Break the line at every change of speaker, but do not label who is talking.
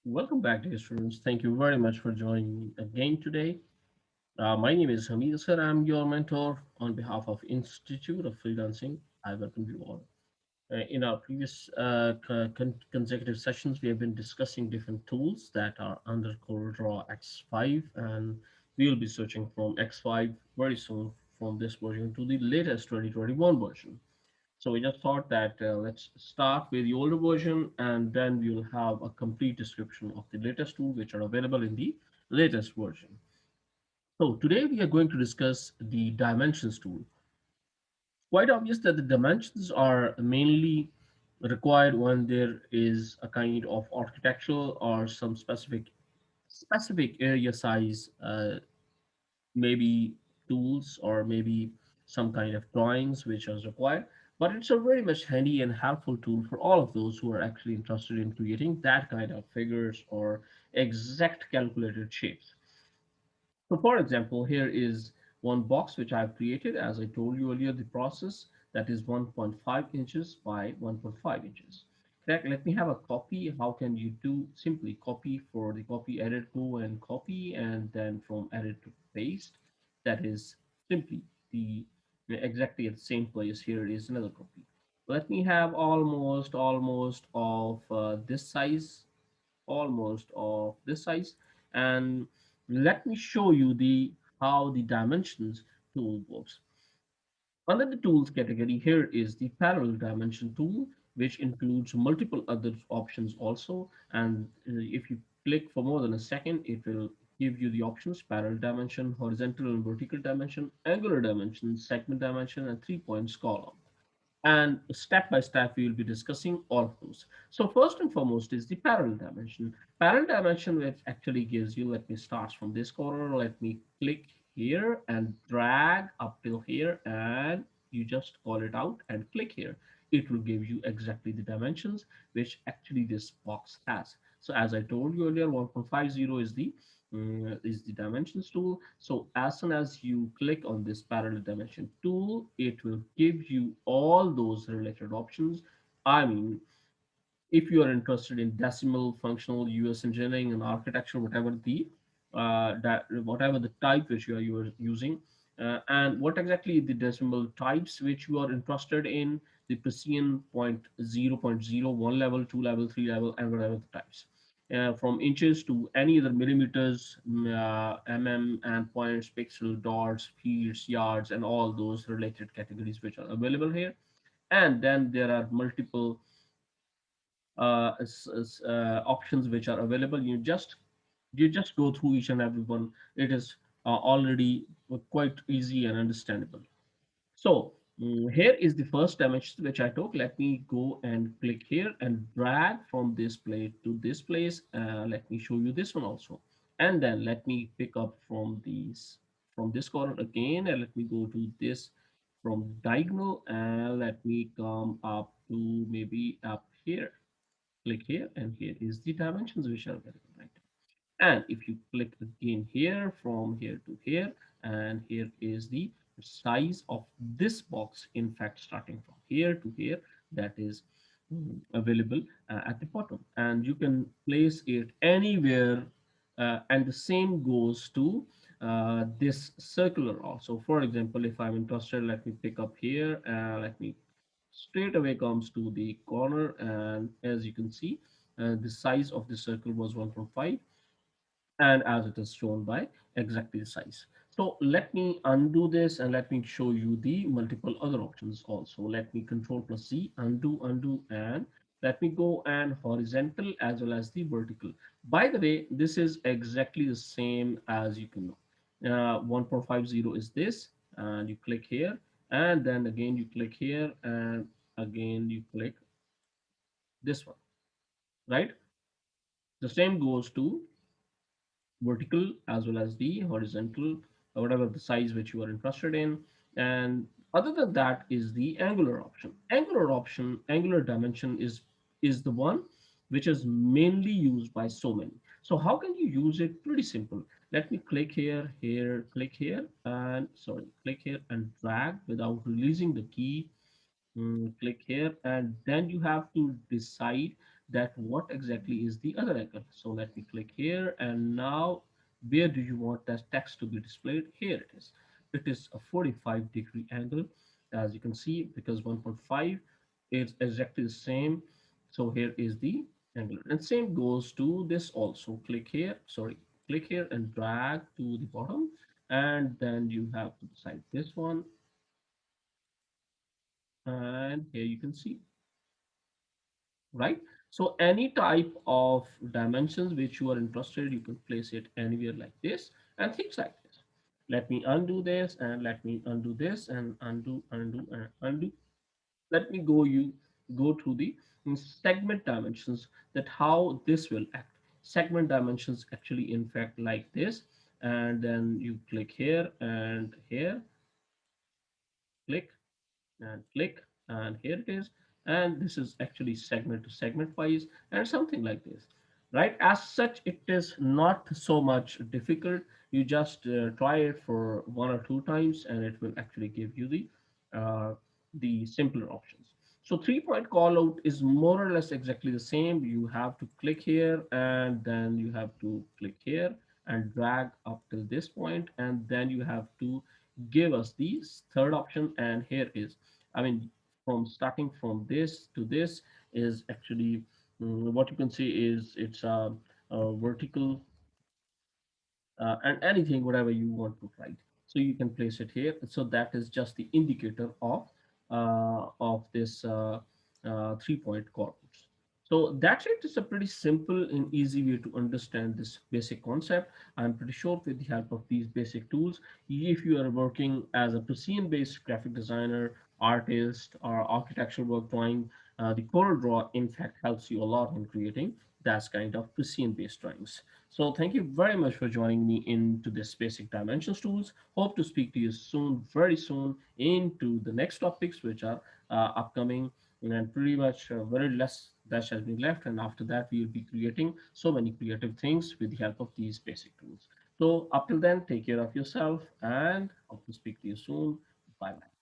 Welcome back, dear students. Thank you very much for joining me again today. My name is Hameed sir. I'm your mentor on behalf of Institute of Freelancing. I welcome you all. In our previous consecutive sessions, we have been discussing different tools that are under CorelDRAW X5, and we will be switching from X5 very soon from this version to the latest 2021 version. So we just thought that let's start with the older version and then we will have a complete description of the latest tools which are available in the latest version. So today we are going to discuss the dimensions tool. Quite obvious that the dimensions are mainly required when there is a kind of architectural or some specific area size, maybe tools or maybe some kind of drawings which is required. But it's a very much handy and helpful tool for all of those who are actually interested in creating that kind of figures or exact calculated shapes. So for example, here is one box which I've created. As I told you earlier, the process that is 1.5 inches by 1.5 inches. Let me have a copy. How can you do? Simply copy. For the copy edit, go and copy, and then from edit to paste. That is simply the exactly at the same place. Here is another copy. Let me have almost of this size, almost of this size, and let me show you the how the dimensions tool works. Under the tools category, here is the parallel dimension tool, which includes multiple other options also. And if you click for more than a second, it will give you the options: parallel dimension, horizontal and vertical dimension, angular dimension, segment dimension, and 3 points column. And step by step, we will be discussing all of those. So first and foremost is the parallel dimension. Parallel dimension, which actually gives you, let me start from this corner, let me click here and drag up till here, and you just call it out and click here. It will give you exactly the dimensions which actually this box has. So as I told you earlier, 1.50 is the dimensions tool. So as soon as you click on this parallel dimension tool, it will give you all those related options. I mean, if you are interested in decimal, functional, US engineering, and architecture, whatever the type which you are using, and what exactly the decimal types which you are interested in, the precision point 0.01 level, 2 level, 3 level, and whatever the types. From inches to any other millimeters, and points, pixel, dots, fields, yards, and all those related categories which are available here. And then there are multiple options which are available. You just go through each and every one. It is already quite easy and understandable. So here is the first image which I took. Let me go and click here and drag from this place to this place. Let me show you this one also. And then let me pick up from this corner again, and let me go to this from diagonal, and let me come up to maybe up here. Click here, and here is the dimensions which are available right now. And if you click again here, from here to here, and here is the size of this box, in fact starting from here to here, that is available at the bottom, and you can place it anywhere. And the same goes to this circular also. For example, if I'm interested, let me pick up here, let me straight away comes to the corner, and as you can see, the size of the circle was 1.5, and as it is shown by exactly the size. So let me undo this and let me show you the multiple other options also. Let me control plus C, undo, and let me go and horizontal as well as the vertical. By the way, this is exactly the same as you can know. 1.50 is this, and you click here, and then again you click here, and again you click this one, right? The same goes to vertical as well as the horizontal, whatever the size which you are interested in. And other than that is the angular option. Angular dimension is the one which is mainly used by so many. So how can you use it? Pretty simple. Let me click here, click here, and sorry, click here and drag without releasing the key. Click here, and then you have to decide that what exactly is the other angle. So let me click here, and now where do you want that text to be displayed? Here it is. It is a 45-degree angle, as you can see, because 1.5 is exactly the same. So here is the angle, and same goes to this also. Click here, sorry, click here and drag to the bottom, and then you have to decide this one, and here you can see, right? So any type of dimensions which you are interested, you can place it anywhere like this and things like this. Let me undo this, and let me undo this, and undo and undo. Let me go to the segment dimensions, that how this will act. Segment dimensions actually in fact like this, and then you click here and here, click and click, and here it is. And this is actually segment to segment wise and something like this, right? As such, it is not so much difficult. You just try it for 1 or 2 times, and it will actually give you uh, the simpler options. So 3-point call out is more or less exactly the same. You have to click here, and then you have to click here and drag up till this point, and then you have to give us the third option. And here is, I mean, from starting from this to this is actually, what you can see is it's a vertical, and anything whatever you want to write, so you can place it here. So that is just the indicator of this 3-point coordinates. So that's it. It's a pretty simple and easy way to understand this basic concept. I'm pretty sure with the help of these basic tools, if you are working as a precision based graphic designer, artist, or architectural work drawing, the CorelDRAW in fact helps you a lot in creating that kind of precision based drawings. So thank you very much for joining me into this basic dimensions tools. Hope to speak to you soon, very soon, into the next topics which are upcoming, and pretty much very less that has been left. And after that, we will be creating so many creative things with the help of these basic tools. So up till then, take care of yourself, and hope to speak to you soon. Bye bye.